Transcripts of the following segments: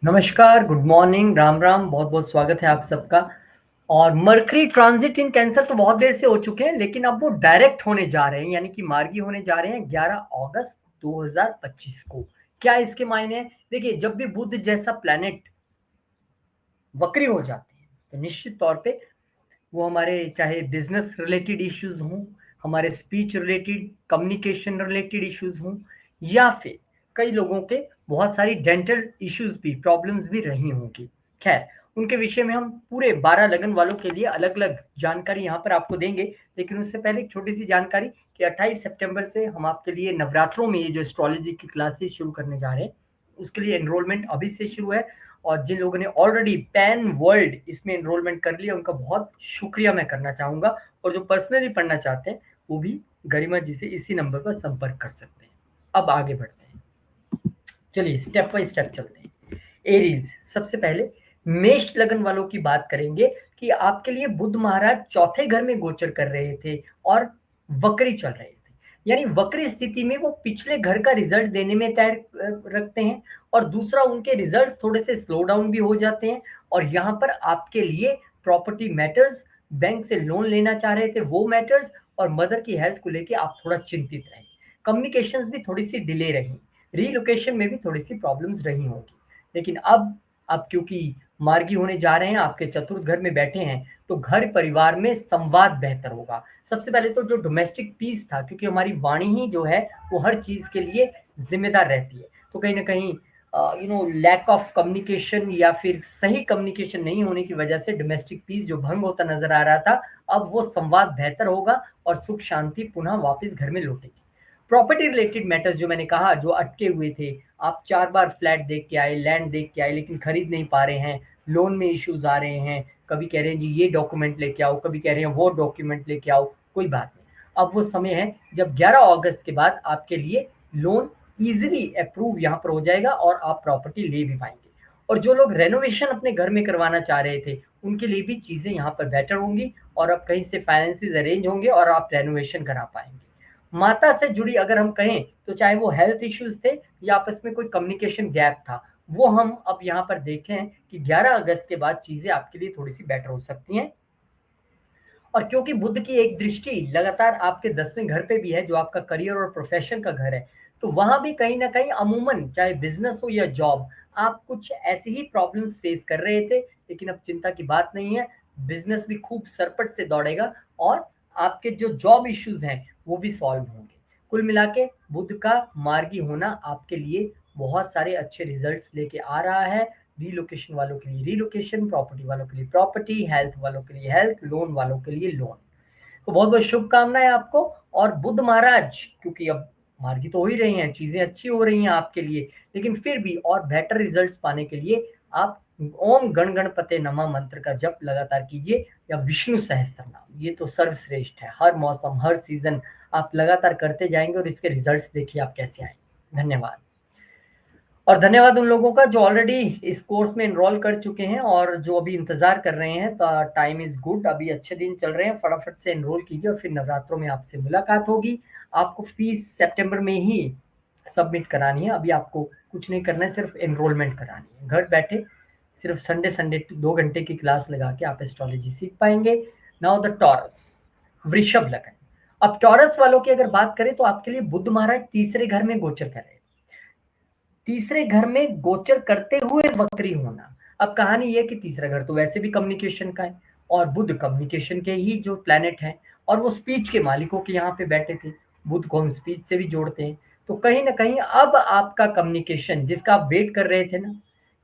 नमस्कार, good morning, Ram Ram, बहुत बहुत स्वागत है आप सबका। और मरकरी ट्रांजिट इन कैंसर तो बहुत देर से हो चुके हैं, लेकिन अब वो डायरेक्ट होने जा रहे हैं, यानी कि मार्गी होने जा रहे हैं 11 अगस्त 2025 को। क्या इसके मायने हैं? देखिए, जब भी बुध जैसा प्लैनेट वक्री हो जाते हैं तो निश्चित तौर पे वो हमारे चाहे बिजनेस रिलेटेड इश्यूज हों, हमारे speech related, communication related issues हों, या फिर कई लोगों के बहुत सारी डेंटल इश्यूज भी, प्रॉब्लम्स भी रही होंगी। खैर, उनके विषय में हम पूरे 12 लगन वालों के लिए अलग अलग जानकारी यहाँ पर आपको देंगे। लेकिन उससे पहले एक छोटी सी जानकारी कि 28 सितंबर से हम आपके लिए नवरात्रों में ये जो एस्ट्रोलॉजी की क्लासेस शुरू करने जा रहे हैं, उसके लिए एनरोलमेंट अभी से शुरू है। और जिन लोगों ने ऑलरेडी पैन वर्ल्ड इसमें एनरोलमेंट कर लिया, उनका बहुत शुक्रिया मैं करना चाहूंगा। और जो पर्सनली पढ़ना चाहते हैं वो भी गरिमा जी से इसी नंबर पर संपर्क कर सकते हैं। अब आगे बढ़ते हैं, चलिए स्टेप बाय स्टेप चलते हैं। एरीज, सबसे पहले मेष लगन वालों की बात करेंगे कि आपके लिए बुध महाराज चौथे घर में गोचर कर रहे थे और वक्री चल रहे थे। यानी वक्री स्थिति में वो पिछले घर का रिजल्ट देने में तैयार रखते हैं, और दूसरा उनके रिजल्ट्स थोड़े से स्लो डाउन भी हो जाते हैं। और यहाँ पर आपके लिए प्रॉपर्टी मैटर्स, बैंक से लोन लेना चाह रहे थे वो मैटर्स, और मदर की हेल्थ को लेके आप थोड़ा चिंतित रहे। कम्युनिकेशंस भी थोड़ी सी डिले रही, रीलोकेशन में भी थोड़ी सी प्रॉब्लम्स रही होंगी। लेकिन अब क्योंकि मार्गी होने जा रहे हैं, आपके चतुर्थ घर में बैठे हैं, तो घर परिवार में संवाद बेहतर होगा। सबसे पहले तो जो डोमेस्टिक पीस था, क्योंकि हमारी वाणी ही जो है वो हर चीज के लिए जिम्मेदार रहती है, तो कहीं ना कहीं लैक ऑफ कम्युनिकेशन या फिर सही कम्युनिकेशन नहीं होने की वजह से डोमेस्टिक पीस जो भंग होता नजर आ रहा था, अब वो संवाद बेहतर होगा और सुख शांति पुनः वापस घर में लौटेगी। प्रॉपर्टी रिलेटेड मैटर्स जो मैंने कहा, जो अटके हुए थे, आप 4 बार फ्लैट देख के आए, लैंड देख के आए, लेकिन खरीद नहीं पा रहे हैं, लोन में इश्यूज आ रहे हैं, कभी कह रहे हैं जी ये डॉक्यूमेंट लेके आओ, कभी कह रहे हैं वो डॉक्यूमेंट लेके आओ, कोई बात नहीं। अब वो समय है जब 11 अगस्त के बाद आपके लिए लोन इजीली अप्रूव यहाँ पर हो जाएगा और आप प्रॉपर्टी ले भी पाएंगे। और जो लोग रेनोवेशन अपने घर में करवाना चाह रहे थे, उनके लिए भी चीजें यहाँ पर बेटर होंगी, और अब कहीं से फाइनेंसेस अरेंज होंगे और आप रेनोवेशन करा पाएंगे। माता से जुड़ी अगर हम कहें, तो चाहे वो हेल्थ इश्यूज थे या आपस में कोई कम्युनिकेशन गैप था, वो हम अब यहाँ पर देखें कि 11 अगस्त के बाद चीजें आपके लिए थोड़ी सी बेटर हो सकती हैं। और क्योंकि बुध की एक दृष्टि लगातार आपके 10वें घर पे भी है, जो आपका करियर और प्रोफेशन का घर है, तो वहां भी कहीं ना कहीं अमूमन चाहे बिजनेस हो या जॉब, आप कुछ ऐसी ही प्रॉब्लम्स फेस कर रहे थे। लेकिन अब चिंता की बात नहीं है, बिजनेस भी खूब सरपट से दौड़ेगा, और आपके जो जॉब इश्यूज हैं वो भी सॉल्व होंगे। कुल मिला के बुध का मार्गी होना आपके लिए बहुत सारे अच्छे रिजल्ट्स लेके आ रहा है। रीलोकेशन वालों के लिए रीलोकेशन, प्रॉपर्टी वालों के लिए प्रॉपर्टी, हेल्थ वालों के लिए हेल्थ, लोन वालों के लिए लोन। तो बहुत बहुत शुभकामनाएं आपको। और बुध महाराज क्योंकि अब मार्गी तो हो ही रही हैं, चीजें अच्छी हो रही हैं आपके लिए, लेकिन फिर भी और बेटर रिजल्ट्स पाने के लिए आप ओम गण गणपते नमः मंत्र का जप लगातार कीजिए, या विष्णु सहस्त्र नाम, ये तो सर्वश्रेष्ठ है। हर मौसम, हर सीजन आप लगातार करते जाएंगे और इसके रिजल्ट्स देखिए आप कैसे आएंगे। धन्यवाद। और धन्यवाद उन लोगों का जो ऑलरेडी इस कोर्स में एनरोल कर चुके हैं और जो अभी इंतजार कर रहे हैं। तो टाइम इज गुड, अभी अच्छे दिन चल रहे हैं, फटाफट से एनरोल कीजिए और फिर नवरात्रों में आपसे मुलाकात होगी। आपको फीस सितंबर में ही सबमिट करानी है, अभी आपको कुछ नहीं करना है, सिर्फ एनरोलमेंट करानी है। घर बैठे सिर्फ संडे संडे 2 घंटे की क्लास लगा के आप एस्ट्रोलॉजी सीख पाएंगे। नाउ द टॉरस, वृषभ लगन। अब टॉरस वालों की अगर बात करें तो आपके लिए बुध महाराज तीसरे घर में गोचर कर रहे हैं। तीसरे घर में गोचर करते हुए वक्री होना, अब कहानी यह कि तीसरा घर तो वैसे भी कम्युनिकेशन का है, और बुध कम्युनिकेशन के ही जो प्लैनेट है, और वो स्पीच के मालिकों के यहाँ पे बैठे थे। बुध को हम स्पीच से भी जोड़ते हैं, तो कहीं ना कहीं अब आपका कम्युनिकेशन जिसका आप वेट कर रहे थे ना,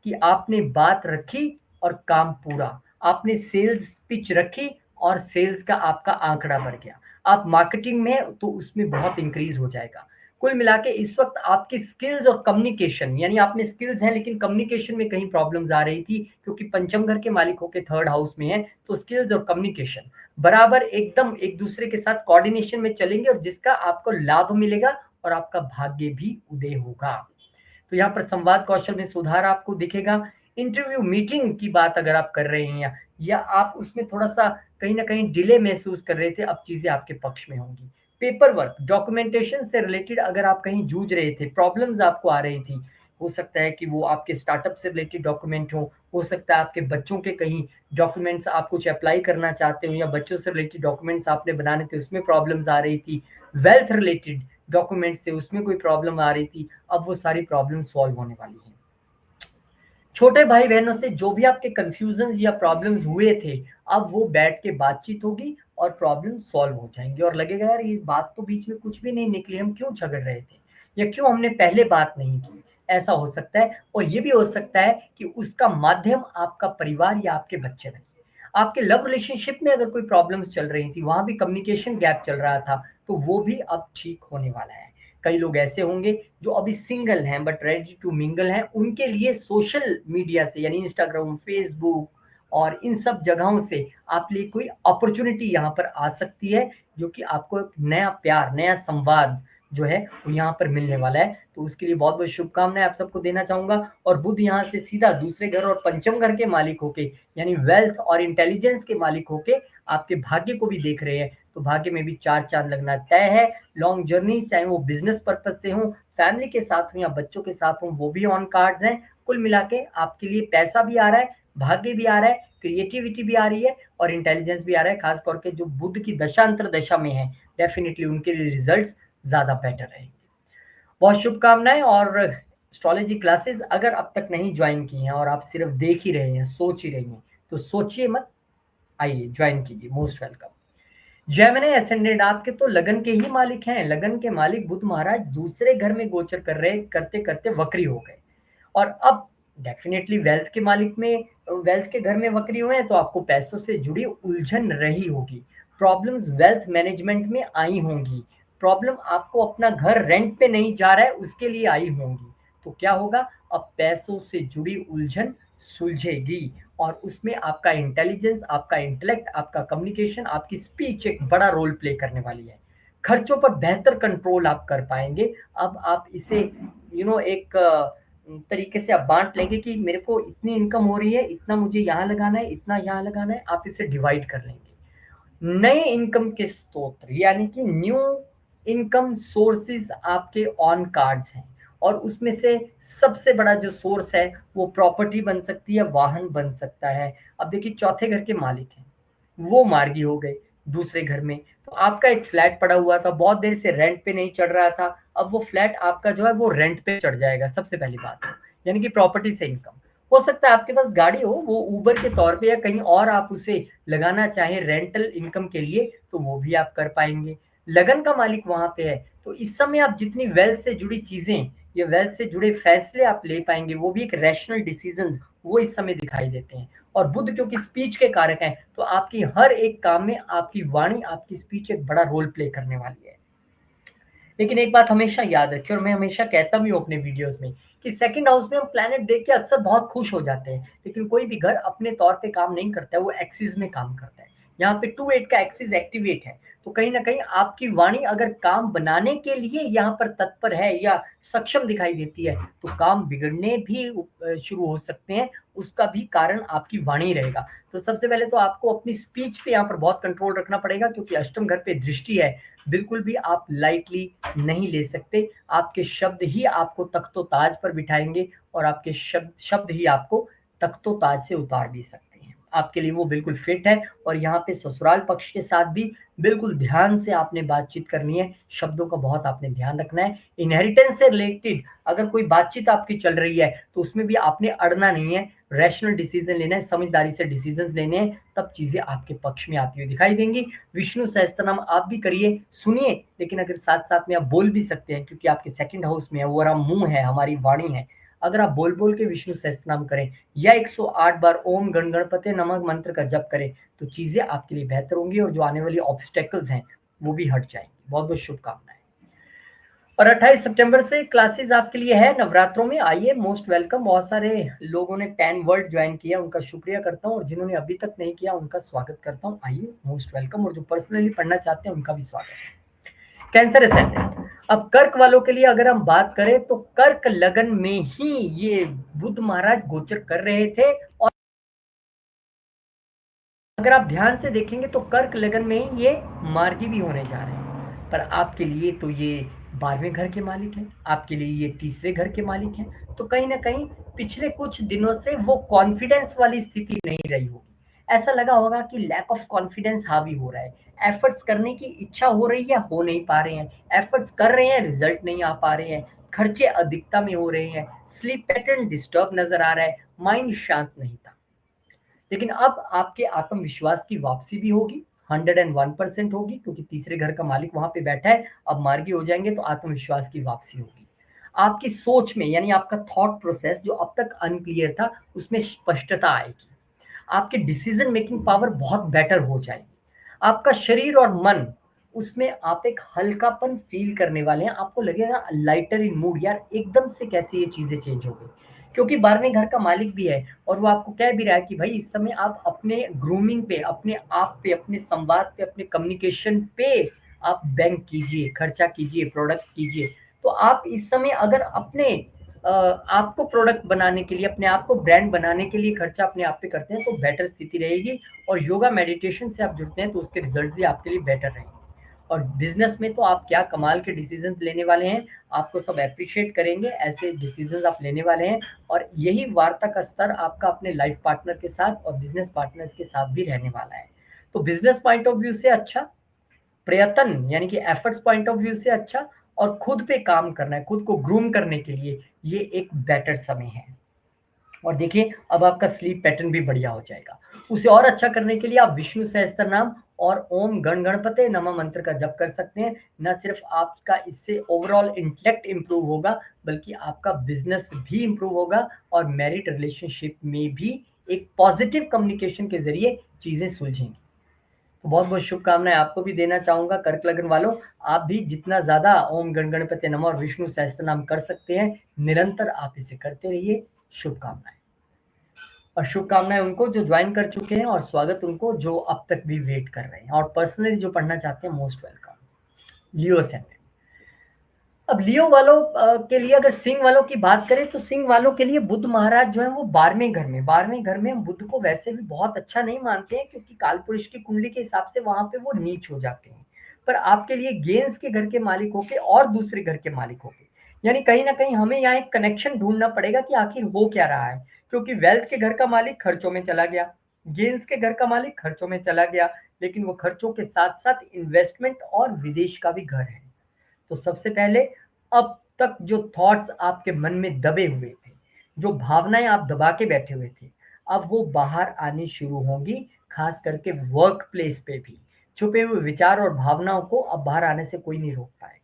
कि आपने बात रखी और काम पूरा, आपने सेल्स पिच रखी और सेल्स का आपका आंकड़ा बढ़ गया, आप मार्केटिंग में तो उसमें बहुत इंक्रीज हो जाएगा। कुल मिला के इस वक्त आपकी स्किल्स और कम्युनिकेशन, यानी आप में स्किल्स हैं लेकिन कम्युनिकेशन में कहीं प्रॉब्लम्स आ रही थी, क्योंकि पंचम घर के मालिकों के थर्ड हाउस में है, तो स्किल्स और कम्युनिकेशन बराबर एकदम एक दूसरे के साथ कोऑर्डिनेशन में चलेंगे, और जिसका आपको लाभ मिलेगा और आपका भाग्य भी उदय होगा। तो यहाँ पर संवाद कौशल में सुधार आपको दिखेगा। इंटरव्यू मीटिंग की बात अगर आप कर रहे हैं, या आप उसमें थोड़ा सा कहीं ना कहीं डिले महसूस कर रहे थे, अब चीजें आपके पक्ष में होंगी। पेपर वर्क, डॉक्यूमेंटेशन से रिलेटेड अगर आप कहीं जूझ रहे थे, प्रॉब्लम्स आपको आ रही थी, हो सकता है कि वो आपके स्टार्टअप से रिलेटेड डॉक्यूमेंट हो सकता है आपके बच्चों के कहीं डॉक्यूमेंट्स आप कुछ अप्लाई करना चाहते हो या बच्चों से रिलेटेड डॉक्यूमेंट्स आपने बनाने थे उसमें प्रॉब्लम्स आ रही थी, वेल्थ रिलेटेड डॉक्यूमेंट से उसमें कोई प्रॉब्लम आ रही थी, अब वो सारी प्रॉब्लम सॉल्व होने वाली है। छोटे भाई बहनों से जो भी आपके कंफ्यूजन या प्रॉब्लम्स हुए थे, अब वो बैठ के बातचीत होगी और प्रॉब्लम सॉल्व हो जाएंगे और लगेगा यार ये बात तो बीच में कुछ भी नहीं निकली, हम क्यों झगड़ रहे थे या क्यों हमने पहले बात नहीं की। ऐसा हो सकता है और ये भी हो सकता है कि उसका माध्यम आपका परिवार या आपके बच्चे बने। आपके लव रिलेशनशिप में अगर कोई प्रॉब्लम्स चल रही थी, वहां भी कम्युनिकेशन गैप चल रहा था, तो वो भी अब ठीक होने वाला है। कई लोग ऐसे होंगे जो अभी सिंगल हैं बट रेडी टू मिंगल हैं, उनके लिए सोशल मीडिया से यानी इंस्टाग्राम, फेसबुक और इन सब जगहों से आप लिए कोई अपॉर्चुनिटी यहाँ पर आ सकती है, जो कि आपको एक नया प्यार, नया संवाद जो है वो यहाँ पर मिलने वाला है। तो उसके लिए बहुत बहुत शुभकामनाएं आप सबको देना चाहूंगा। और बुध यहाँ से सीधा दूसरे घर और पंचम घर के मालिक होके यानी वेल्थ और इंटेलिजेंस के मालिक होके आपके भाग्य को भी देख रहे हैं, तो भाग्य में भी चार चांद लगना तय है। लॉन्ग जर्नी चाहे वो बिजनेस पर्पज से हो, फैमिली के साथ हो या बच्चों के साथ हो, वो भी ऑन कार्ड्स हैं। कुल मिला के आपके लिए पैसा भी आ रहा है, भाग्य भी आ रहा है, क्रिएटिविटी भी आ रही है और इंटेलिजेंस भी आ रहा है। खास करके जो बुध की दशांतर दशा में है, डेफिनेटली उनके लिए रिजल्ट्स ज्यादा बेटर रहेंगे। बहुत शुभकामनाएं। और एस्ट्रोलॉजी क्लासेस अगर अब तक नहीं ज्वाइन की हैं और आप सिर्फ देख ही रहे हैं, सोच ही रहे हैं, तो सोचिए मत, आइए ज्वाइन कीजिए, मोस्ट वेलकम। जेमिनी एसेंडेंट आपके तो लगन के ही मालिक हैं। लगन के मालिक बुध महाराज दूसरे घर में गोचर कर रहे, करते करते वक्री हो गए और अब डेफिनेटली वेल्थ के मालिक में, वेल्थ के घर में वक्री हुए हैं, तो आपको पैसों से जुड़ी उलझन रही होगी, प्रॉब्लम्स वेल्थ मैनेजमेंट में आई होंगी, प्रॉब्लम आपको अपना घर रेंट पे नहीं जा रहा है उसके लिए आई होंगी। तो क्या होगा, अब पैसों से जुड़ी उलझन सुलझेगी और उसमें आपका इंटेलिजेंस, आपका इंटेलेक्ट, आपका कम्युनिकेशन, आपकी स्पीच एक बड़ा रोल प्ले करने वाली है। खर्चों पर बेहतर कंट्रोल आप कर पाएंगे। अब आप इसे एक तरीके से आप बांट लेंगे कि मेरे को इतनी इनकम हो रही है, इतना मुझे यहाँ लगाना है, इतना यहाँ लगाना है, आप इसे डिवाइड कर लेंगे। नए इनकम के स्रोत यानी कि न्यू इनकम सोर्सेज आपके ऑन कार्ड्स हैं और उसमें से सबसे बड़ा जो सोर्स है वो प्रॉपर्टी बन सकती है, वाहन बन सकता है। अब देखिए चौथे घर के मालिक हैं, वो मार्गी हो गए दूसरे घर में, तो आपका एक फ्लैट पड़ा हुआ था, बहुत देर से रेंट पे नहीं चढ़ रहा था, अब वो फ्लैट आपका जो है वो रेंट पे चढ़ जाएगा। सबसे पहली बात यानी कि प्रॉपर्टी से इनकम। हो सकता है आपके पास गाड़ी हो, वो उबर के तौर पे या कहीं और आप उसे लगाना चाहें रेंटल इनकम के लिए, तो वो भी आप कर पाएंगे। लगन का मालिक वहां पे है, तो इस समय आप जितनी वेल्थ से जुड़ी चीजें या वेल्थ से जुड़े फैसले आप ले पाएंगे, वो भी एक रैशनल डिसीजन, वो इस समय दिखाई देते हैं। और बुध क्योंकि स्पीच के कारक हैं, तो आपकी हर एक काम में आपकी वाणी, आपकी स्पीच एक बड़ा रोल प्ले करने वाली है। लेकिन एक बात हमेशा याद रखिए और मैं हमेशा कहता भी हूँ अपने वीडियोस में कि सेकंड हाउस में हम प्लैनेट देख के अक्सर बहुत खुश हो जाते हैं, लेकिन कोई भी घर अपने तौर पे काम नहीं करता है, वो एक्सिस में काम करता है। यहाँ पे 2/8 का एक्सिस एक्टिवेट है, तो कहीं ना कहीं आपकी वाणी अगर काम बनाने के लिए यहाँ पर तत्पर है या सक्षम दिखाई देती है, तो काम बिगड़ने भी शुरू हो सकते हैं। उसका भी कारण आपकी वाणी रहेगा। तो सबसे पहले तो आपको अपनी स्पीच पे यहाँ पर बहुत कंट्रोल रखना पड़ेगा, क्योंकि अष्टम घर पे दृष्टि है, बिल्कुल भी आप लाइटली नहीं ले सकते। आपके शब्द ही आपको तख्तो ताज पर बिठाएंगे और आपके शब्द शब्द ही आपको तख्तो ताज से उतार भी सकते हैं। आपके लिए वो बिल्कुल फिट है। और यहाँ पे ससुराल पक्ष के साथ भी बिल्कुल ध्यान से आपने बातचीत करनी है, शब्दों का बहुत आपने ध्यान रखना है। इनहेरिटेंस से रिलेटेड अगर कोई बातचीत आपकी चल रही है, तो उसमें भी आपने अड़ना नहीं है, रैशनल डिसीजन लेना है, समझदारी से डिसीजन लेने हैं, तब चीजें आपके पक्ष में आती हुई दिखाई देंगी। विष्णु सहस्त्रनाम आप भी करिए, सुनिए, लेकिन अगर साथ साथ में आप बोल भी सकते हैं, क्योंकि आपके सेकंड हाउस में है, वो हमारा मुंह है, हमारी वाणी है। अगर आप बोल बोल के विष्णु सहस्त्रनाम करें या 108 बार ओम गण गणपते नमः मंत्र का जप करें, तो चीजें आपके लिए बेहतर होंगी और जो आने वाली ऑब्स्टेकल्स हैं वो भी हट जाएंगी। बहुत बहुत शुभकामनाएं। और 28 सितंबर से क्लासेस आपके लिए है नवरात्रों में, आइए, मोस्ट वेलकम। बहुत सारे लोगों ने 10 वर्ल्ड ज्वाइन किया, उनका शुक्रिया करता हूँ, और जिन्होंने अभी तक नहीं किया उनका स्वागत करता हूँ। आइए, मोस्ट वेलकम। और जो पर्सनली पढ़ना चाहते हैं उनका भी स्वागत है। कैंसर असेंडेंट, अब कर्क वालों के लिए अगर हम बात करें, तो कर्क लगन में ही ये बुध महाराज गोचर कर रहे थे, और अगर आप ध्यान से देखेंगे तो कर्क लगन में ही ये मार्गी भी होने जा रहे हैं। पर आपके लिए तो ये 12वें घर के मालिक हैं, आपके लिए ये तीसरे घर के मालिक हैं। तो कहीं न कहीं पिछले कुछ दिनों से वो कॉन्फिडेंस वाली स्थिति नहीं रही होगी। ऐसा लगा होगा कि लैक ऑफ कॉन्फिडेंस हावी हो रहा है। एफर्ट्स करने की इच्छा हो रही है, हो नहीं पा रहे हैं। एफर्ट्स कर रहे हैं, रिजल्ट नहीं आ पा रहे हैं। खर्चे अधिकता में हो रहे हैं। स्लीप पैटर्न डिस्टर्ब नज़र आ रहा है। माइंड शांत नहीं था। लेकिन अब आपके आत्मविश्वास की वापसी भी होगी, 101% होगी, क्योंकि तीसरे घर का मालिक वहां पे बैठा है। अब मार्गी हो जाएंगे तो आत्मविश्वास की वापसी होगी। आपकी सोच में, यानी आपका थॉट प्रोसेस जो अब तक अनक्लियर था, उसमें स्पष्टता आएगी। आपकी डिसीजन मेकिंग पावर बहुत बेटर हो जाएगी। आपका शरीर और मन, उसमें आप एक हल्कापन फील करने वाले हैं। आपको लगेगा लाइटर इन मूड, यार एकदम से कैसे ये चीजें चेंज हो गई। क्योंकि 12वें घर का मालिक भी है और वो आपको कह भी रहा है कि भाई इस समय आप अपने ग्रूमिंग पे, अपने आप पे, अपने संवाद पे, अपने कम्युनिकेशन पे आप बैंक कीजिए, खर्चा कीजिए, प्रोडक्ट कीजिए। तो आप इस समय अगर अपने आपको प्रोडक्ट बनाने के लिए, अपने आप को ब्रांड बनाने के लिए खर्चा अपने आप पे करते हैं तो बेटर स्थिति रहेगी। और योगा मेडिटेशन से आप जुड़ते हैं तो उसके रिजल्ट भी आपके लिए बेटर रहेंगे। और बिजनेस में तो आप क्या कमाल के डिसीजंस लेने वाले हैं, आपको सब एप्रिशिएट करेंगे, ऐसे डिसीजंस आप लेने वाले हैं। और यही वार्ता का स्तर आपका अपने लाइफ पार्टनर के साथ और बिजनेस पार्टनर्स के साथ भी रहने वाला है। तो बिजनेस पॉइंट ऑफ व्यू से अच्छा, प्रयत्न यानी कि एफर्ट्स पॉइंट ऑफ व्यू से अच्छा, और खुद पे काम करना है, खुद को ग्रूम करने के लिए ये एक बेटर समय है। और देखिए अब आपका स्लीप पैटर्न भी बढ़िया हो जाएगा। उसे और अच्छा करने के लिए आप विष्णु सहस्त्र नाम और ओम गण गणपते नमः मंत्र का जप कर सकते हैं। न सिर्फ आपका इससे ओवरऑल इंटेलेक्ट इंप्रूव होगा, बल्कि आपका बिजनेस भी इंप्रूव होगा और मैरिड रिलेशनशिप में भी एक पॉजिटिव कम्युनिकेशन के जरिए चीजें सुलझेंगी। तो बहुत बहुत शुभकामनाएं आपको भी देना चाहूंगा कर्क लग्न वालों। आप भी जितना ज्यादा ओम गण गणपति नमः और विष्णु सहस्त्र नाम कर सकते हैं, निरंतर आप इसे करते रहिए। शुभकामनाएं। और शुभकामनाएं उनको जो ज्वाइन कर चुके हैं, और स्वागत उनको जो अब तक भी वेट कर रहे हैं, और पर्सनली जो पढ़ना चाहते हैं, मोस्ट वेलकम। लियो असेंडेंट। अब लियो वालों के लिए अगर सिंह वालों की बात करें तो सिंह वालों के लिए बुध महाराज जो है वो 12वें घर में हम बुध को वैसे भी बहुत अच्छा नहीं मानते हैं, क्योंकि कालपुरुष की कुंडली के हिसाब से वहां पे वो नीच हो जाते हैं। पर आपके लिए गेंस के घर के मालिक होके और दूसरे घर के मालिक होके, यानी कहीं ना कहीं हमें यहाँ एक कनेक्शन ढूंढना पड़ेगा कि आखिर हो क्या रहा है। क्योंकि वेल्थ के घर का मालिक खर्चों में चला गया, गेंस के घर का मालिक खर्चों में चला गया, लेकिन वो खर्चों के साथ साथ इन्वेस्टमेंट और विदेश का भी घर है। तो सबसे पहले, अब तक जो थॉट्स आपके मन में दबे हुए थे, जो भावनाएं आप दबा के बैठे हुए थे, अब वो बाहर आनी शुरू होंगी। खास करके वर्क प्लेस पे भी छुपे हुए विचार और भावनाओं को अब बाहर आने से कोई नहीं रोक पाएगा।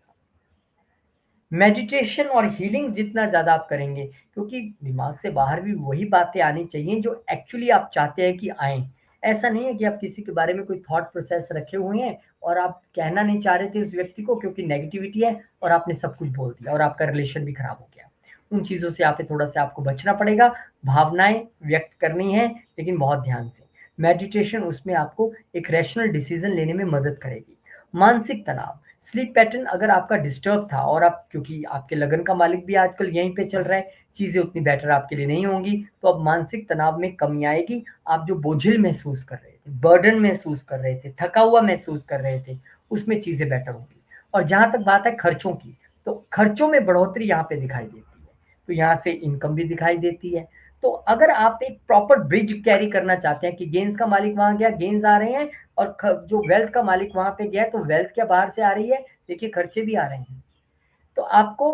मेडिटेशन और हीलिंग जितना ज़्यादा आप करेंगे, क्योंकि दिमाग से बाहर भी वही बातें आनी चाहिए जो एक्चुअली आप चाहते हैं कि आएँ। ऐसा नहीं है कि आप किसी के बारे में कोई थॉट प्रोसेस रखे हुए हैं और आप कहना नहीं चाह रहे थे उस व्यक्ति को, क्योंकि नेगेटिविटी है, और आपने सब कुछ बोल दिया और आपका रिलेशन भी खराब हो गया। उन चीज़ों से आप थोड़ा-सा आपको बचना पड़ेगा। भावनाएँ व्यक्त करनी हैं, लेकिन बहुत ध्यान से। मेडिटेशन उसमें आपको एक रैशनल डिसीज़न लेने में मदद करेगी। मानसिक तनाव, स्लीप पैटर्न अगर आपका डिस्टर्ब था, और आप, क्योंकि आपके लगन का मालिक भी आजकल यहीं पे चल रहा है, चीज़ें उतनी बेटर आपके लिए नहीं होंगी, तो अब मानसिक तनाव में कमी आएगी। आप जो बोझिल महसूस कर रहे थे, बर्डन महसूस कर रहे थे, थका हुआ महसूस कर रहे थे, उसमें चीज़ें बेटर होंगी। और जहाँ तक बात है खर्चों की, तो खर्चों में बढ़ोतरी यहाँ पे दिखाई देती है। तो यहाँ से इनकम भी दिखाई देती है। तो अगर आप एक प्रॉपर ब्रिज कैरी करना चाहते हैं कि गेंस का मालिक वहाँ गया, गेंस आ रहे हैं, और जो वेल्थ का मालिक वहां पे गया है, तो वेल्थ क्या बाहर से आ रही है, देखिए खर्चे भी आ रहे हैं। तो आपको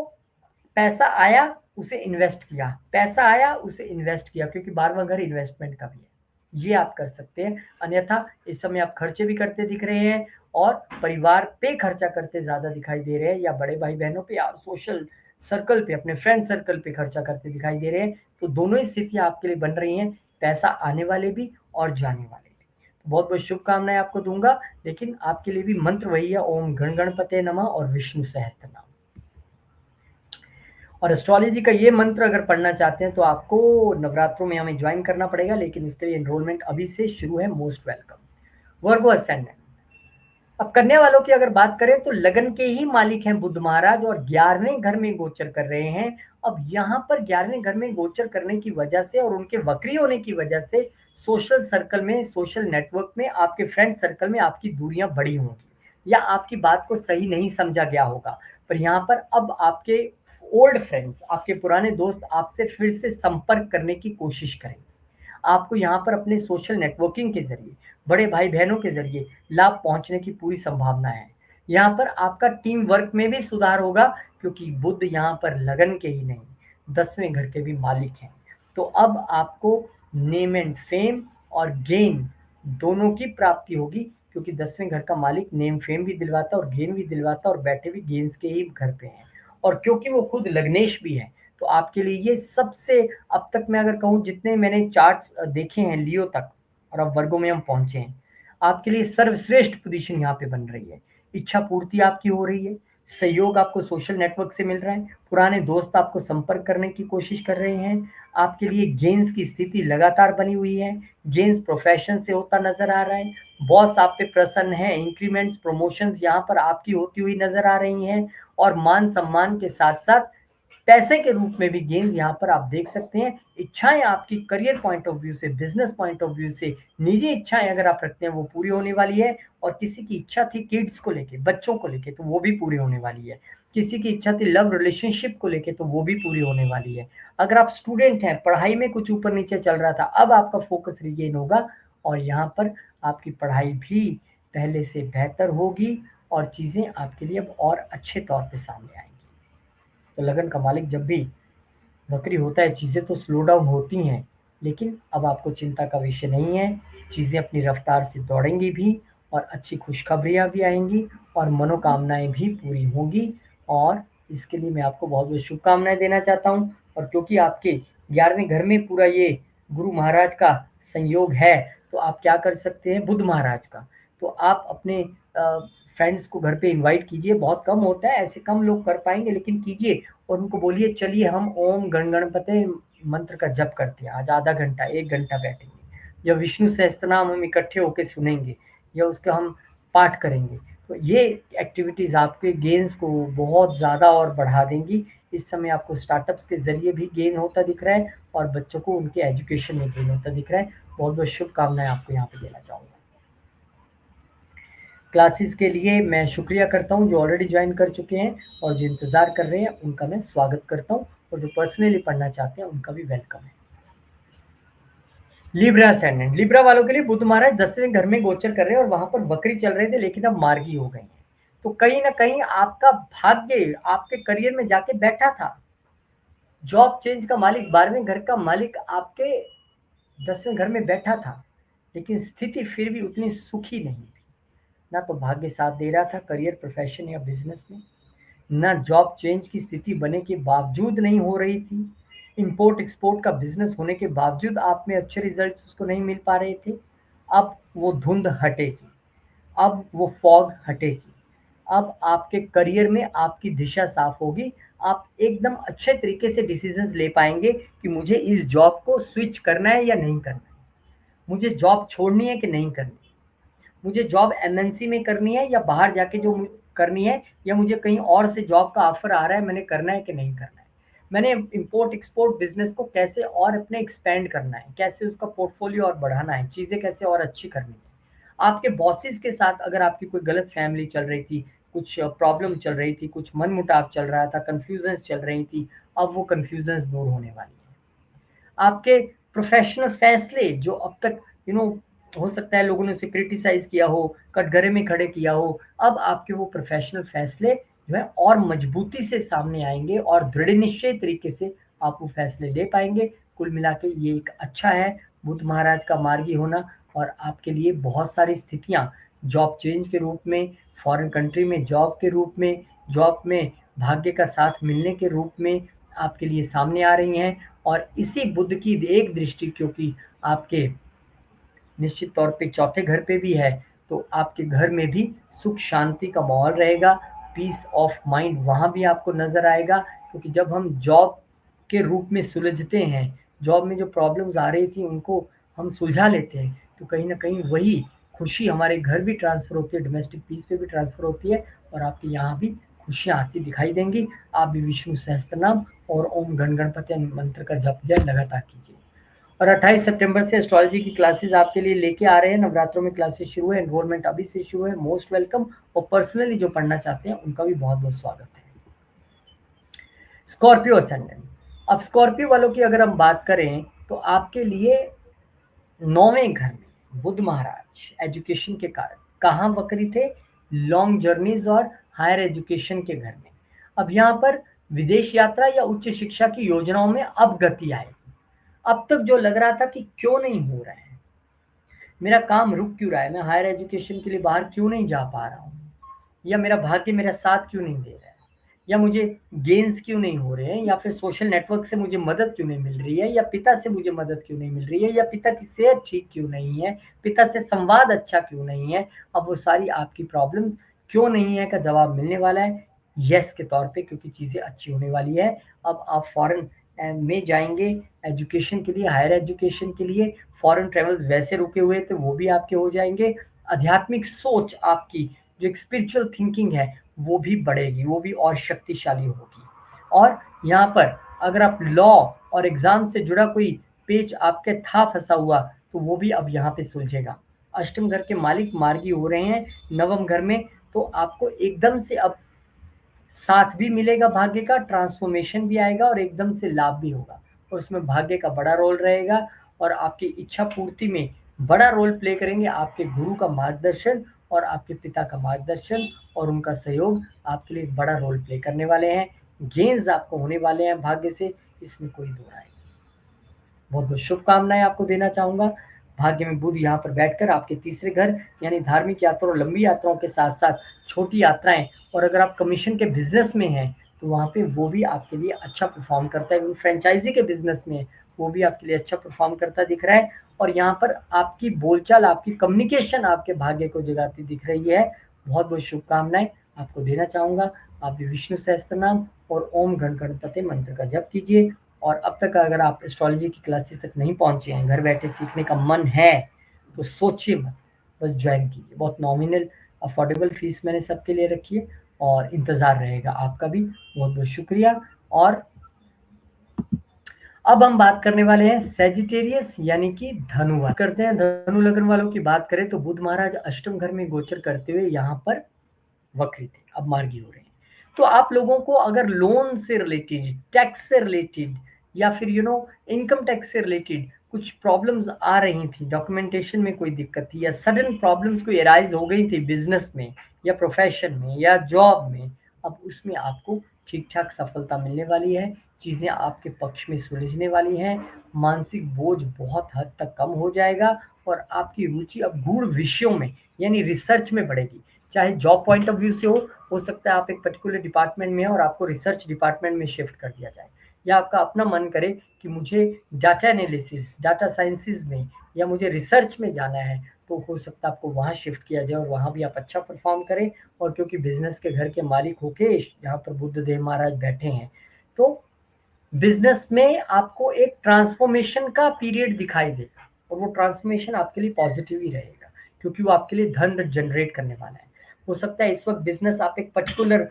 पैसा आया, उसे इन्वेस्ट किया, पैसा आया उसे इन्वेस्ट किया, क्योंकि 12वां घर इन्वेस्टमेंट का भी है। ये आप कर सकते हैं। अन्यथा इस समय आप खर्चे भी करते दिख रहे हैं, और परिवार पे खर्चा करते ज्यादा दिखाई दे रहे हैं, या बड़े भाई बहनों पे, या सोशल सर्कल पे, अपने फ्रेंड सर्कल पे खर्चा करते दिखाई दे रहे हैं। तो दोनों ही स्थितियां आपके लिए बन रही हैं, पैसा आने वाले भी और जाने वाले भी। तो बहुत बहुत शुभकामनाएं आपको दूंगा। लेकिन आपके लिए भी मंत्र वही है, ओम गण गणपते नमः और विष्णु सहस्त्र नाम। और एस्ट्रोलॉजी का ये मंत्र अगर पढ़ना चाहते हैं तो आपको नवरात्रों में हमें ज्वाइन करना पड़ेगा, लेकिन उसके लिए एनरोलमेंट अभी से शुरू है। Most welcome. Virgo ascendant. अब कन्या वालों की अगर बात करें तो लगन के ही मालिक हैं बुध महाराज, और 11वें घर में गोचर कर रहे हैं। अब यहाँ पर 11वें घर में गोचर करने की वजह से और उनके वक्री होने की वजह से सोशल सर्कल में, सोशल नेटवर्क में, आपके फ्रेंड सर्कल में आपकी दूरियां बड़ी होंगी। या आपकी बात को सही नहीं समझा गया होगा। पर यहाँ पर अब आपके ओल्ड फ्रेंड्स, आपके पुराने दोस्त आपसे फिर से संपर्क करने की कोशिश करेंगे। आपको यहाँ पर अपने सोशल नेटवर्किंग के ज़रिए, बड़े भाई-बहनों के ज़रिए लाभ पहुँचने की पूरी संभावना है। यहाँ पर आपका टीम वर्क में भी सुधार होगा, क्योंकि बुध यहाँ पर लगन के ही नहीं, 10वें घर के भी मालिक हैं। तो अब आपको नेम एंड फेम और गेन दोनों की प्राप्ति होगी, क्योंकि 10वें घर का मालिक नेम फेम भी दिलवाता है और गेन भी दिलवाता है, और बैठे भी गेन्स के ही घर पे हैं। और क्योंकि वो खुद लग्नेश भी है, तो आपके लिए ये सबसे, अब तक मैं अगर कहूँ जितने मैंने चार्ट्स देखे हैं लियो तक, और अब वर्गों में हम पहुंचे हैं, आपके लिए सर्वश्रेष्ठ पोजीशन यहाँ पे बन रही है। इच्छा पूर्ति आपकी हो रही है, सहयोग आपको सोशल नेटवर्क से मिल रहा है, पुराने दोस्त आपको संपर्क करने की कोशिश कर रहे हैं, आपके लिए गेन्स की स्थिति लगातार बनी हुई है, गेन्स प्रोफेशन से होता नजर आ रहा है, बॉस आप पे प्रसन्न है, इंक्रीमेंट्स प्रमोशंस यहाँ पर आपकी होती हुई नजर आ रही हैं, और मान सम्मान के साथ साथ पैसे के रूप में भी गेन्स यहाँ पर आप देख सकते हैं। इच्छाएं आपकी करियर पॉइंट ऑफ व्यू से, बिजनेस पॉइंट ऑफ व्यू से, निजी इच्छाएं अगर आप रखते हैं वो पूरी होने वाली है, और किसी की इच्छा थी किड्स को लेके, बच्चों को लेके, तो वो भी पूरी होने वाली है। किसी की इच्छा थी लव रिलेशनशिप को लेके, तो वो भी पूरी होने वाली है। अगर आप स्टूडेंट हैं, पढ़ाई में कुछ ऊपर नीचे चल रहा था, अब आपका फोकस रिगेन होगा, और यहाँ पर आपकी पढ़ाई भी पहले से बेहतर होगी, और चीज़ें आपके लिए अब और अच्छे तौर पे सामने आएंगी। तो लगन का मालिक जब भी वक्री होता है, चीज़ें तो स्लो डाउन होती हैं, लेकिन अब आपको चिंता का विषय नहीं है। चीज़ें अपनी रफ्तार से दौड़ेंगी भी, और अच्छी खुशखबरियाँ भी आएँगी, और मनोकामनाएँ भी पूरी होंगी, और इसके लिए मैं आपको बहुत-बहुत शुभकामनाएँ देना चाहता हूँ। और क्योंकि आपके 11वें घर में पूरा ये गुरु महाराज का संयोग है, तो आप क्या कर सकते हैं, बुध महाराज का, तो आप अपने फ्रेंड्स को घर पे इनवाइट कीजिए। बहुत कम होता है, ऐसे कम लोग कर पाएँगे, लेकिन कीजिए, और उनको बोलिए चलिए हम ओम गण गणपते मंत्र का जप करते हैं, आज आधा घंटा 1 घंटा बैठेंगे, या विष्णु सहस्त्रनाम हम इकट्ठे होके सुनेंगे, या उसका हम पाठ करेंगे। तो ये एक्टिविटीज़ आपके गेन्स को बहुत ज़्यादा और बढ़ा देंगी। इस समय आपको स्टार्टअप्स के ज़रिए भी गेन होता दिख रहा है, और बच्चों को उनके एजुकेशन में गेन होता दिख रहा है। बहुत-बहुत शुभकामनाएँ आपको यहाँ पे देना चाहूँगा। क्लासेस के लिए मैं शुक्रिया करता हूँ जो ऑलरेडी ज्वाइन कर चुके हैं, और जो इंतज़ार कर रहे हैं उनका मैं स्वागत करता हूँ, और जो पर्सनली पढ़ना चाहते हैं उनका भी वेलकम है। लिब्रा असेंडेंट, लिब्रा वालों के लिए बुध महाराज 10वें घर में गोचर कर रहे हैं, और वहां पर वक्री चल रहे थे, लेकिन अब मार्गी हो गए हैं। तो कहीं ना कहीं आपका भाग्य आपके करियर में जाके बैठा था। जॉब चेंज का मालिक, 12वें घर का मालिक आपके 10वें घर में बैठा था, लेकिन स्थिति फिर भी उतनी सुखी नहीं थी। ना तो भाग्य साथ दे रहा था करियर, प्रोफेशन या बिजनेस में, ना जॉब चेंज की स्थिति बने के बावजूद नहीं हो रही थी, इंपोर्ट एक्सपोर्ट का बिजनेस होने के बावजूद आप में अच्छे रिजल्ट्स उसको नहीं मिल पा रहे थे। अब वो धुंध हटेगी, अब वो फॉग हटेगी, अब आपके करियर में आपकी दिशा साफ होगी। आप एकदम अच्छे तरीके से डिसीजंस ले पाएंगे कि मुझे इस जॉब को स्विच करना है या नहीं करना है, मुझे जॉब छोड़नी है कि नहीं करनी, मुझे जॉब एमएनसी में करनी है या बाहर जाके जो करनी है, या मुझे कहीं और से जॉब का ऑफर आ रहा है, मैंने करना है कि नहीं करना है, मैंने इंपोर्ट एक्सपोर्ट बिजनेस को कैसे और अपने एक्सपेंड करना है, कैसे उसका पोर्टफोलियो और बढ़ाना है, चीज़ें कैसे और अच्छी करनी है। आपके बॉसेस के साथ अगर आपकी कोई गलत फैमिली चल रही थी, कुछ प्रॉब्लम चल रही थी, कुछ मनमुटाव चल रहा था, कन्फ्यूजन्स चल रही थी, अब वो कन्फ्यूजन्स दूर होने वाली है। आपके प्रोफेशनल फैसले जो अब तक हो सकता है लोगों ने उसे क्रिटिसाइज किया हो, कटघरे में खड़े किया हो, अब आपके वो प्रोफेशनल फैसले जो है और मजबूती से सामने आएंगे, और दृढ़ निश्चय तरीके से आप वो फैसले ले पाएंगे। कुल मिला के ये एक अच्छा है बुध महाराज का मार्गी होना, और आपके लिए बहुत सारी स्थितियां जॉब चेंज के रूप में, फॉरेन कंट्री में जॉब के रूप में, जॉब में भाग्य का साथ मिलने के रूप में आपके लिए सामने आ रही हैं। और इसी बुध की एक दृष्टि, क्योंकि आपके निश्चित तौर पे चौथे घर पे भी है, तो आपके घर में भी सुख शांति का माहौल रहेगा, पीस ऑफ माइंड वहाँ भी आपको नज़र आएगा। क्योंकि जब हम जॉब के रूप में सुलझते हैं, जॉब में जो प्रॉब्लम्स आ रही थी उनको हम सुलझा लेते हैं, तो कहीं ना कहीं वही खुशी हमारे घर भी ट्रांसफ़र होती है, डोमेस्टिक पीस पे भी ट्रांसफ़र होती है, और आपके यहाँ भी खुशियाँ आती दिखाई देंगी। आप भी विष्णु सहस्त्रनाम और ओम गण गणपति मंत्र का जप जय लगातार कीजिए। और 28 सितंबर से एस्ट्रोलॉजी की क्लासेस आपके लिए लेके आ रहे हैं। नवरात्रों में क्लासेस शुरू है, एनरोलमेंट अभी से शुरू है। Most welcome. और पर्सनली जो पढ़ना चाहते हैं उनका भी बहुत बहुत स्वागत है। Scorpio ascendant. अब स्कॉर्पियो वालों की अगर हम बात करें तो आपके लिए 9वें घर में बुध महाराज एजुकेशन के कारण कहाँ वक्री थे? लॉन्ग जर्नीज और हायर एजुकेशन के घर में। अब यहाँ पर विदेश यात्रा या उच्च शिक्षा की योजनाओं में अब गति आएगी। अब तक जो लग रहा था कि क्यों नहीं हो रहा है, मेरा काम रुक क्यों रहा है, मैं हायर एजुकेशन के लिए बाहर क्यों नहीं जा पा रहा हूँ, या मेरा भाग्य मेरा साथ क्यों नहीं दे रहा है, या मुझे गेन्स क्यों नहीं हो रहे हैं, या फिर सोशल नेटवर्क से मुझे मदद क्यों नहीं मिल रही है, या पिता से मुझे मदद क्यों नहीं मिल रही है, या पिता की सेहत ठीक क्यों नहीं है, पिता से संवाद अच्छा क्यों नहीं है। अब वो सारी आपकी प्रॉब्लम्स क्यों नहीं है का जवाब मिलने वाला है यस के तौर पे, क्योंकि चीज़ें अच्छी होने वाली है। अब आप फॉरेन में जाएंगे एजुकेशन के लिए, हायर एजुकेशन के लिए। फॉरेन ट्रेवल्स वैसे रुके हुए थे वो भी आपके हो जाएंगे। आध्यात्मिक सोच आपकी, जो एक स्पिरिचुअल थिंकिंग है, वो भी बढ़ेगी, वो भी और शक्तिशाली होगी। और यहाँ पर अगर आप लॉ और एग्जाम से जुड़ा कोई पेच आपके था फंसा हुआ तो वो भी अब यहाँ पे सुलझेगा। अष्टम घर के मालिक मार्गी हो रहे हैं नवम घर में, तो आपको एकदम से अब साथ भी मिलेगा, भाग्य का ट्रांसफॉर्मेशन भी आएगा और एकदम से लाभ भी होगा। और उसमें भाग्य का बड़ा रोल रहेगा और आपकी इच्छा पूर्ति में बड़ा रोल प्ले करेंगे आपके गुरु का मार्गदर्शन और आपके पिता का मार्गदर्शन और उनका सहयोग आपके लिए बड़ा रोल प्ले करने वाले हैं। गेंस आपको होने वाले हैं भाग्य से, इसमें कोई दो राय नहीं। बहुत बहुत शुभकामनाएं आपको देना चाहूंगा। भाग्य में बुध यहाँ पर बैठकर आपके तीसरे घर यानी धार्मिक यात्रा और लंबी यात्राओं के साथ साथ छोटी यात्राएं, और अगर आप कमीशन के बिजनेस में हैं तो वहाँ पे वो भी आपके लिए अच्छा परफॉर्म करता है। फ्रेंचाइजी के बिजनेस में वो भी आपके लिए अच्छा परफॉर्म करता दिख रहा है। और यहाँ पर आपकी बोलचाल, आपकी कम्युनिकेशन आपके भाग्य को जगाती दिख रही है। बहुत बहुत शुभकामनाएं आपको देना चाहूंगा। आप भी विष्णु सहस्त्र नाम और ओम गण गणपति मंत्र का जप कीजिए। और अब तक अगर आप एस्ट्रोलॉजी की क्लासेस तक नहीं पहुंचे हैं, घर बैठे सीखने का मन है, तो सोचिए मत, बस ज्वाइन कीजिए। बहुत नॉमिनल अफोर्डेबल फीस मैंने सबके लिए रखी है और इंतज़ार रहेगा आपका भी। बहुत बहुत शुक्रिया। और अब हम बात करने वाले हैं सेजिटेरियस यानी कि धनु वाले। करते हैं धनु लग्न वालों की बात करें तो बुध महाराज अष्टम घर में गोचर करते हुए यहाँ पर वक्री थे, अब मार्गी हो रहे हैं। तो आप लोगों को अगर लोन से रिलेटेड, टैक्स से रिलेटेड, या फिर इनकम टैक्स से रिलेटेड कुछ प्रॉब्लम्स आ रही थी, डॉक्यूमेंटेशन में कोई दिक्कत थी, या सडन प्रॉब्लम्स कोई अराइज हो गई थी बिजनेस में या प्रोफेशन में या जॉब में, अब उसमें आपको ठीक ठाक सफलता मिलने वाली है। चीज़ें आपके पक्ष में सुलझने वाली हैं। मानसिक बोझ बहुत हद तक कम हो जाएगा और आपकी रुचि अब गूढ़ विषयों में यानी रिसर्च में बढ़ेगी। चाहे जॉब पॉइंट ऑफ व्यू से हो सकता है आप एक पर्टिकुलर डिपार्टमेंट में हैं और आपको रिसर्च डिपार्टमेंट में शिफ्ट कर दिया जाए, या आपका अपना मन करे कि मुझे डाटा एनालिसिस, डाटा साइंसेज में या मुझे रिसर्च में जाना है, तो हो सकता है आपको वहाँ शिफ्ट किया जाए और वहाँ भी आप अच्छा परफॉर्म करें। और क्योंकि बिजनेस के घर के मालिक होके यहाँ पर बुद्ध देव महाराज बैठे हैं, तो बिजनेस में आपको एक ट्रांसफॉर्मेशन का पीरियड दिखाई देगा और वो ट्रांसफॉर्मेशन आपके लिए पॉजिटिव ही रहेगा, क्योंकि वो आपके लिए धन जनरेट करने वाला है। हो सकता है इस वक्त बिजनेस आप एक पर्टिकुलर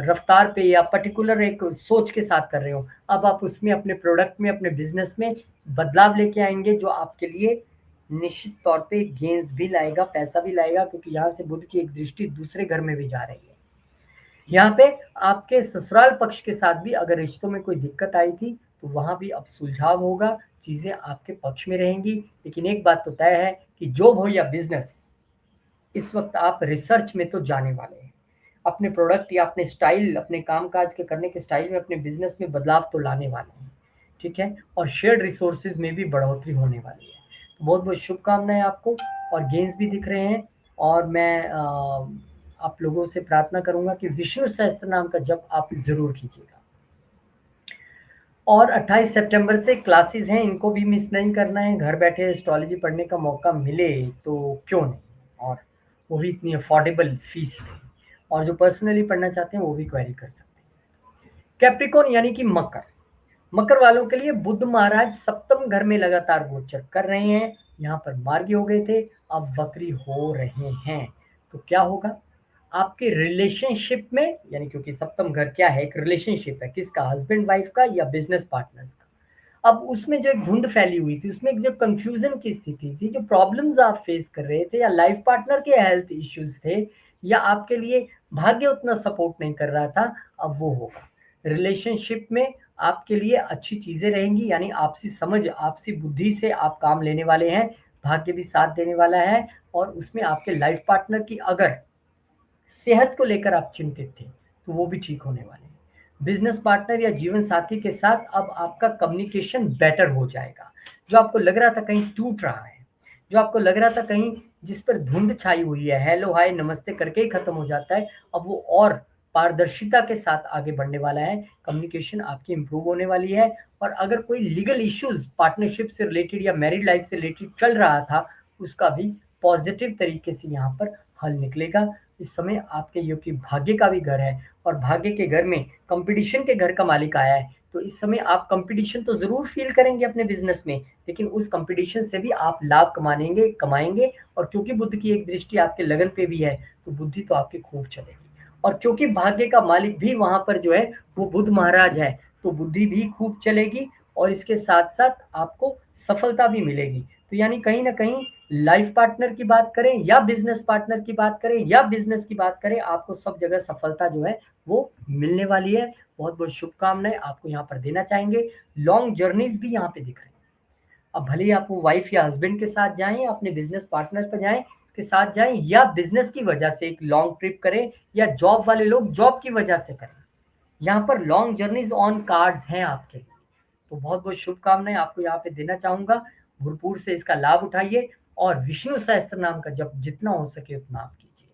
रफ्तार पे या पर्टिकुलर एक सोच के साथ कर रहे हो, अब आप उसमें अपने प्रोडक्ट में, अपने बिजनेस में बदलाव लेके आएंगे जो आपके लिए निश्चित तौर पे गेन्स भी लाएगा, पैसा भी लाएगा, क्योंकि यहाँ से बुध की एक दृष्टि दूसरे घर में भी जा रही है। यहाँ पे आपके ससुराल पक्ष के साथ भी अगर रिश्तों में कोई दिक्कत आई थी तो वहां भी अब सुलझाव होगा, चीजें आपके पक्ष में रहेंगी। लेकिन एक बात तो तय है कि जॉब हो या बिजनेस, इस वक्त आप रिसर्च में तो जाने वाले हैं। अपने प्रोडक्ट या अपने स्टाइल, अपने कामकाज के करने के स्टाइल में, अपने बिजनेस में बदलाव तो लाने वाले हैं, ठीक है। और शेयर्ड रिसोर्सेज में भी बढ़ोतरी होने वाली है। तो बहुत बहुत शुभकामनाएं आपको, और गेंस भी दिख रहे हैं। और मैं आप लोगों से प्रार्थना करूंगा कि विष्णु सहस्त्र नाम का जप आप जरूर कीजिएगा। और 28 सितंबर से क्लासेस हैं, इनको भी मिस नहीं करना है। घर बैठे एस्ट्रोलॉजी पढ़ने का मौका मिले तो क्यों नहीं, और वो भी इतनी अफोर्डेबल फीस में। और जो पर्सनली पढ़ना चाहते हैं वो भी क्वेरी कर सकते हैं। कैप्रिकॉन यानी कि मकर, मकर वालों के लिए बुध महाराज सप्तम घर में लगातार गोचर कर रहे हैं। यहाँ पर मार्गी हो गए थे, अब वक्री हो रहे हैं। तो क्या होगा आपके रिलेशनशिप में, यानी क्योंकि सप्तम घर क्या है, एक रिलेशनशिप है, किसका, हस्बैंड वाइफ का या बिजनेस पार्टनर्स का। अब उसमें जो एक धुंध फैली हुई थी, उसमें एक जो कन्फ्यूज़न की स्थिति थी, जो प्रॉब्लम्स आप फेस कर रहे थे या लाइफ पार्टनर के हेल्थ इश्यूज़ थे या आपके लिए भाग्य उतना सपोर्ट नहीं कर रहा था, अब वो होगा। रिलेशनशिप में आपके लिए अच्छी चीज़ें रहेंगी, यानी आपसी समझ, आपसी बुद्धि से आप काम लेने वाले हैं, भाग्य भी साथ देने वाला है और उसमें आपके लाइफ पार्टनर की अगर सेहत को लेकर आप चिंतित थे, तो वो भी ठीक होने वाले हैं। बिज़नेस पार्टनर या जीवन साथी के साथ अब आपका कम्युनिकेशन बेटर हो जाएगा। जो आपको लग रहा था कहीं टूट रहा है, जो आपको लग रहा था कहीं जिस पर धुंध छाई हुई है, हेलो, हाय, नमस्ते करके ही खत्म हो जाता है, अब वो और पारदर्शिता के साथ आगे बढ़ने वाला है। कम्युनिकेशन आपकी इम्प्रूव होने वाली है और अगर कोई लीगल इश्यूज़ पार्टनरशिप से रिलेटेड या मैरिड लाइफ से रिलेटेड चल रहा था, उसका भी पॉज़िटिव तरीके से यहाँ पर हल निकलेगा। इस समय आपके योग्य भाग्य का भी घर है और भाग्य के घर में कंपटीशन के घर का मालिक आया है, तो इस समय आप कंपटीशन तो ज़रूर फ़ील करेंगे अपने बिज़नेस में, लेकिन उस कंपटीशन से भी आप लाभ कमाएँगे और क्योंकि बुध की एक दृष्टि आपके लगन पे भी है, तो बुद्धि तो आपकी खूब चलेगी और क्योंकि भाग्य का मालिक भी वहाँ पर जो है वो बुध महाराज है, तो बुद्धि भी खूब चलेगी और इसके साथ-साथ आपको सफलता भी मिलेगी। तो यानी कहीं न कहीं लाइफ पार्टनर की बात करें या बिज़नेस पार्टनर की बात करें या बिज़नेस की बात करें, आपको सब जगह सफलता जो है वो मिलने वाली है। बहुत-बहुत शुभकामनाएँ आपको यहाँ पर देना चाहेंगे। लॉन्ग जर्नीज़ भी यहाँ पे दिख रही हैं। अब भले ही आप वो वाइफ या हस्बैंड के साथ जाएँ या अपने बिज़नेस पार्टनर पे जाएँ, के साथ जाएँ या बिज़नेस की वजह से एक लॉन्ग ट्रिप करें या जॉब वाले लोग जॉब की वजह से करें। यहाँ पर लॉन्ग जर्नीज़ ऑन कार्ड्स हैं आपके लिए। तो बहुत-बहुत शुभकामनाएँ आपको यहाँ पे देना चाहूँगा। भरपूर से इसका लाभ उठाइए और विष्णु सहस्त्र नाम का जप जितना हो सके उतना आप कीजिए।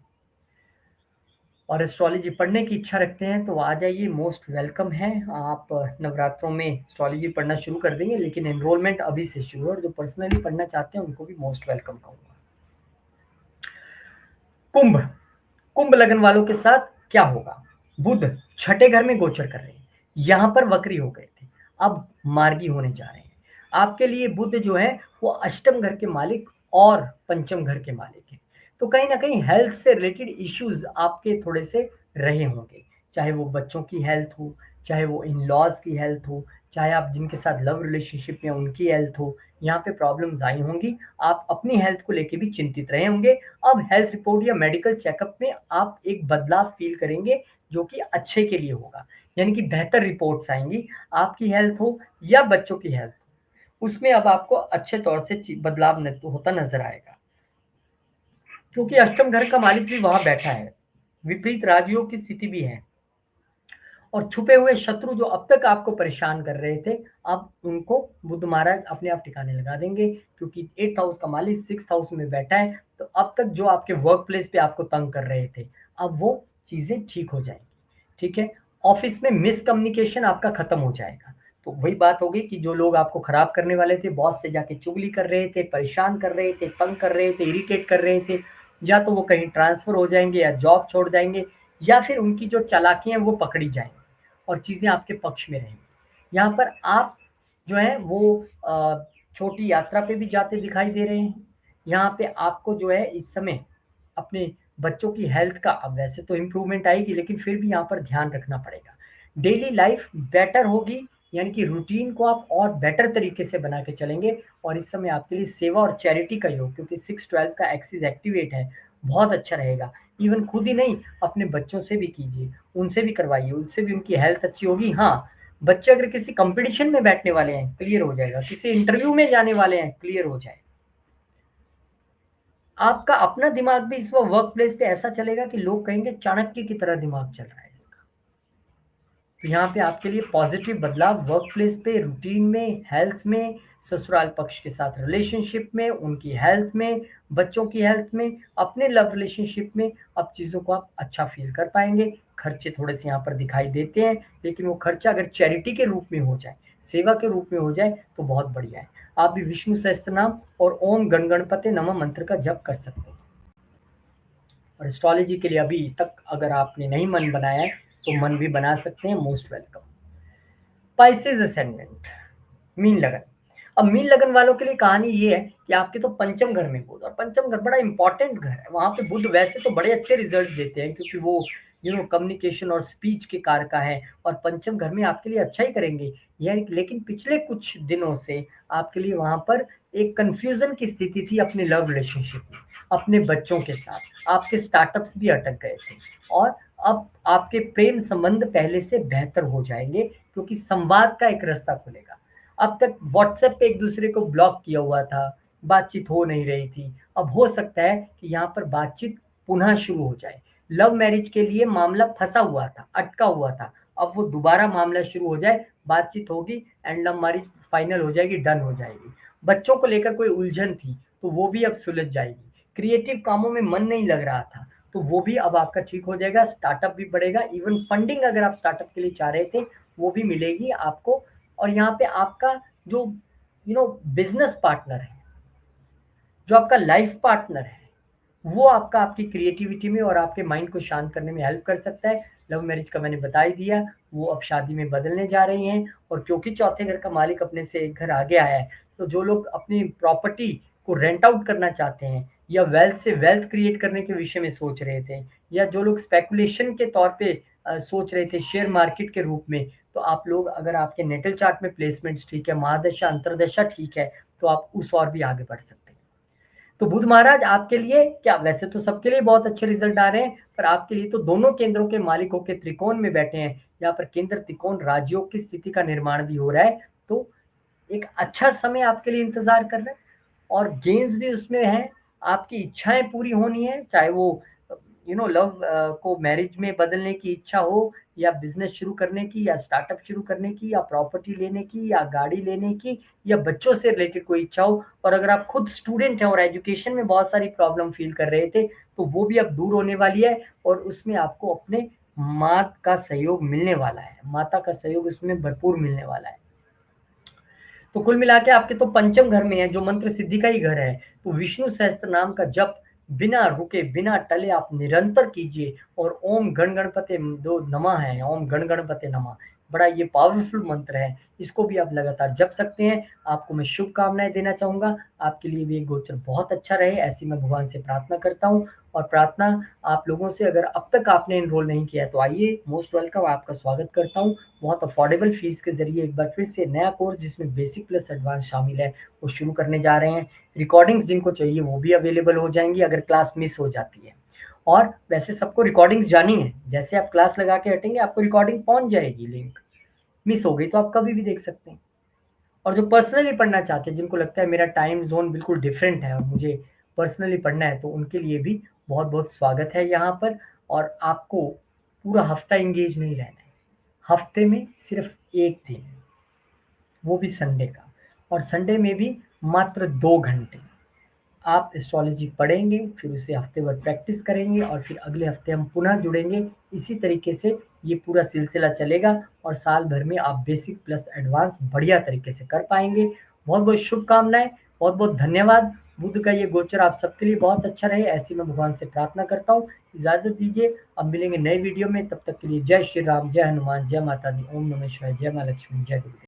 और एस्ट्रोलॉजी पढ़ने की इच्छा रखते हैं तो आ जाइए, मोस्ट वेलकम है। आप नवरात्रों में एस्ट्रोलॉजी पढ़ना शुरू कर देंगे, लेकिन एनरोलमेंट अभी से शुरू है और जो पर्सनली पढ़ना चाहते हैं उनको भी मोस्ट वेलकम कहूँगा। कुंभ, कुंभ लगन वालों के साथ क्या होगा? बुध छठे घर में गोचर कर रहे हैं। यहाँ पर वक्री हो गए थे, अब मार्गी होने जा रहे हैं। आपके लिए बुध जो है वो अष्टम घर के मालिक और पंचम घर के मालिक हैं। तो कहीं न कहीं हेल्थ से रिलेटेड इश्यूज़ आपके थोड़े से रहे होंगे। चाहे वो बच्चों की हेल्थ हो, चाहे वो इन-लॉज़ की हेल्थ हो, चाहे आप जिनके साथ लव रिलेशनशिप में उनकी हेल्थ हो, यहाँ पे प्रॉब्लम्स आई होंगी। आप अपनी हेल्थ को लेके भी चिंतित रहे होंगे। अब हेल्थ रिपोर्ट या मेडिकल चेकअप में आप एक बदलाव फ़ील करेंगे जो कि अच्छे के लिए होगा। यानी कि बेहतर रिपोर्ट्स आएँगी, आपकी हेल्थ हो या बच्चों की हेल्थ हो, उसमें अब आपको अच्छे तौर से बदलाव होता नज़र आएगा। क्योंकि अष्टम घर का मालिक भी वहाँ बैठा है, विपरीत राजयोग की स्थिति भी है। और छुपे हुए शत्रु जो अब तक आपको परेशान कर रहे थे, अब उनको बुध महाराज अपने आप ठिकाने लगा देंगे क्योंकि 8th हाउस का मालिक 6th हाउस में बैठा है, तो अब तक जो आपके वर्क प्लेस पे आपको तंग कर रहे थे, अब वो चीज़ें ठीक हो जाएँगी, ठीक है? ऑफ़िस में मिसकम्युनिकेशन आपका खत्म हो जाएगा। तो वही बात हो गई कि जो लोग आपको खराब करने वाले थे, बॉस से जाके चुगली कर रहे थे, परेशान कर रहे थे, तंग कर रहे थे, इरिटेट कर रहे थे, या तो वो कहीं ट्रांसफ़र हो जाएँगे या जॉब छोड़ जाएँगे या फिर उनकी जो चालाकियाँ हैं वो पकड़ी जाएँगी। और चीज़ें आपके पक्ष में रहेंगी। यहाँ पर आप जो है वो छोटी यात्रा पे भी जाते दिखाई दे रहे हैं। यहाँ पे आपको जो है इस समय अपने बच्चों की हेल्थ का, अब वैसे तो इम्प्रूवमेंट आएगी लेकिन फिर भी यहाँ पर ध्यान रखना पड़ेगा। डेली लाइफ़ बेटर होगी, यानी कि रूटीन को आप और बेटर तरीके से बना के चलेंगे और इस समय आपके लिए सेवा और चैरिटी का योग, क्योंकि 6-12 का एक्सिस एक्टिवेट है, बहुत अच्छा रहेगा। इवन खुद ही नहीं, अपने बच्चों से भी कीजिए, उनसे भी करवाइए, उससे भी उनकी हेल्थ अच्छी होगी। हाँ, बच्चे अगर किसी कॉम्पिटिशन में बैठने वाले हैं, क्लियर हो जाएगा, किसी इंटरव्यू में जाने वाले हैं, क्लियर हो जाएगा। आपका अपना दिमाग भी इस वर्क प्लेस पे ऐसा चलेगा कि लोग कहेंगे चाणक्य की तरह दिमाग चल रहा है इसका। तो यहाँ पे आपके लिए पॉजिटिव बदलाव वर्क प्लेस पे, रूटीन में, हेल्थ में, ससुराल पक्ष के साथ रिलेशनशिप में, उनकी हेल्थ में, बच्चों की हेल्थ में, अपने लव रिलेशनशिप में, अब चीज़ों को आप अच्छा फ़ील कर पाएँगे। खर्चे थोड़े-से यहाँ पर दिखाई देते हैं, लेकिन वो खर्चा अगर चैरिटी के रूप में हो जाए, सेवा के रूप में हो जाए, तो बहुत बढ़िया है। आप भी विष्णु सहस्त्रनाम और ओम गण गणपते नमः मंत्र का जप कर सकते हैं। और एस्ट्रोलॉजी के लिए अभी तक अगर आपने नहीं मन बनाया है, तो मन भी बना सकते हैं, most welcome. Spices ascendant, mean लगन। अब मीन लगन वालों के लिए कहानी ये है कि आपके तो पंचम घर में बुध, और पंचम घर बड़ा इंपॉर्टेंट घर है। वहां पे बुध वैसे तो बड़े अच्छे रिजल्ट देते हैं क्योंकि वो कम्युनिकेशन और स्पीच के कारक हैं और पंचम घर में आपके लिए अच्छा ही करेंगे। यह लेकिन पिछले कुछ दिनों से आपके लिए वहाँ पर एक कन्फ्यूज़न की स्थिति थी अपने लव रिलेशनशिप में, अपने बच्चों के साथ, आपके स्टार्टअप्स भी अटक गए थे और अब आपके प्रेम संबंध पहले से बेहतर हो जाएँगे क्योंकि संवाद का एक रास्ता खुलेगा। अब तक व्हाट्सएप पे एक-दूसरे को ब्लॉक किया हुआ था, बातचीत हो नहीं रही थी। अब हो सकता है कि यहाँ पर बातचीत पुनः शुरू हो जाए। लव मैरिज के लिए मामला फँसा हुआ था, अटका हुआ था। अब वो दोबारा मामला शुरू हो जाए, बातचीत होगी एंड लव मैरिज फाइनल हो जाएगी, डन हो जाएगी। बच्चों को लेकर कोई उलझन थी, तो वो भी अब सुलझ जाएगी। क्रिएटिव कामों में मन नहीं लग रहा था, तो वो भी अब आपका ठीक हो जाएगा, स्टार्टअप भी बढ़ेगा, इवन फंडिंग अगर आप स्टार्टअप के लिए चाह रहे थे, वो भी मिलेगी आपको और यहाँ पे आपका जो बिज़नेस पार्टनर है, जो आपका लाइफ पार्टनर है, वो आपका आपकी क्रिएटिविटी में और आपके माइंड को शांत करने में हेल्प कर सकता है। लव मैरिज का मैंने बता ही दिया, वो अब शादी में बदलने जा रही हैं और क्योंकि चौथे घर का मालिक अपने से एक घर आगे आया है, तो जो लोग अपनी प्रॉपर्टी को रेंट आउट करना चाहते हैं या वेल्थ से वेल्थ क्रिएट करने के विषय में सोच रहे थे या जो लोग स्पेकुलेशन के तौर पे सोच रहे थे शेयर मार्केट के रूप में, तो आप लोग अगर आपके नेटल चार्ट में प्लेसमेंट्स ठीक है, महादशा, अंतर्दशा ठीक है, तो आप उस और भी आगे बढ़ सकते हैं। तो बुध महाराज आपके लिए क्या वैसे तो सबके लिए बहुत अच्छे रिजल्ट आ रहे हैं, पर आपके लिए तो दोनों केंद्रों के मालिक होके त्रिकोण में बैठे हैं। यहाँ पर केंद्र त्रिकोण राजयोग की स्थिति का निर्माण भी हो रहा है, तो एक अच्छा समय आपके लिए इंतजार कर रहा है और गेन्स भी उसमें हैं। आपकी इच्छाएं पूरी होनी है, चाहे वो लव को मैरिज में बदलने की इच्छा हो या बिजनेस शुरू करने की या स्टार्टअप शुरू करने की या प्रॉपर्टी लेने की या गाड़ी लेने की या बच्चों से रिलेटेड कोई इच्छा हो। और अगर आप खुद स्टूडेंट हैं और एजुकेशन में बहुत सारी प्रॉब्लम फील कर रहे थे, तो वो भी अब दूर होने वाली है और उसमें आपको अपने माँ का सहयोग मिलने वाला है, माता का सहयोग इसमें भरपूर मिलने वाला है। तो कुल मिला के आपके तो पंचम घर में है जो मंत्र सिद्धि का ही घर है, तो विष्णु सहस्त्र नाम का जप बिना रुके बिना टले आप निरंतर कीजिए और ओम गण गणपते दो नमः है, ओम गण गणपते नमः, बड़ा ये पावरफुल मंत्र है, इसको भी आप लगातार जप सकते हैं। आपको मैं शुभकामनाएं देना चाहूंगा, आपके लिए भी ये गोचर बहुत अच्छा रहे, ऐसी मैं भगवान से प्रार्थना करता हूँ। और प्रार्थना आप लोगों से, अगर अब तक आपने एनरोल नहीं किया है तो आइए, मोस्ट वेलकम, आपका स्वागत करता हूँ। बहुत अफोर्डेबल फीस के ज़रिए एक बार फिर से नया कोर्स जिसमें बेसिक प्लस एडवांस शामिल है, वो शुरू करने जा रहे हैं। रिकॉर्डिंग्स जिनको चाहिए वो भी अवेलेबल हो जाएँगी अगर क्लास मिस हो जाती है। और वैसे सबको रिकॉर्डिंग्स जानी है, जैसे आप क्लास लगा के हटेंगे आपको रिकॉर्डिंग पहुँच जाएगी लिंक, मिस हो गई तो आप कभी भी देख सकते हैं। और जो पर्सनली पढ़ना चाहते हैं, जिनको लगता है मेरा टाइम ज़ोन बिल्कुल डिफरेंट है और मुझे पर्सनली पढ़ना है, तो उनके लिए भी बहुत-बहुत स्वागत है यहाँ पर। और आपको पूरा हफ्ता एंगेज नहीं रहना है। हफ्ते में सिर्फ 1 दिन, वो भी संडे का, और संडे में भी मात्र 2 घंटे आप एस्ट्रोलॉजी पढ़ेंगे, फिर उसे हफ्ते भर प्रैक्टिस करेंगे और फिर अगले हफ्ते हम पुनः जुड़ेंगे। इसी तरीके से ये पूरा सिलसिला चलेगा और साल भर में आप बेसिक प्लस एडवांस बढ़िया तरीके से कर पाएँगे। बहुत-बहुत शुभकामनाएँ, बहुत-बहुत धन्यवाद। बुध का ये गोचर आप सबके लिए बहुत अच्छा रहे, ऐसी मैं भगवान से प्रार्थना करता हूँ। इजाज़त दीजिए, अब मिलेंगे नए वीडियो में, तब तक के लिए जय श्री राम, जय हनुमान, जय माता दी, ओम नमः शिवाय, जय माँ लक्ष्मी, जय गुरुदेव।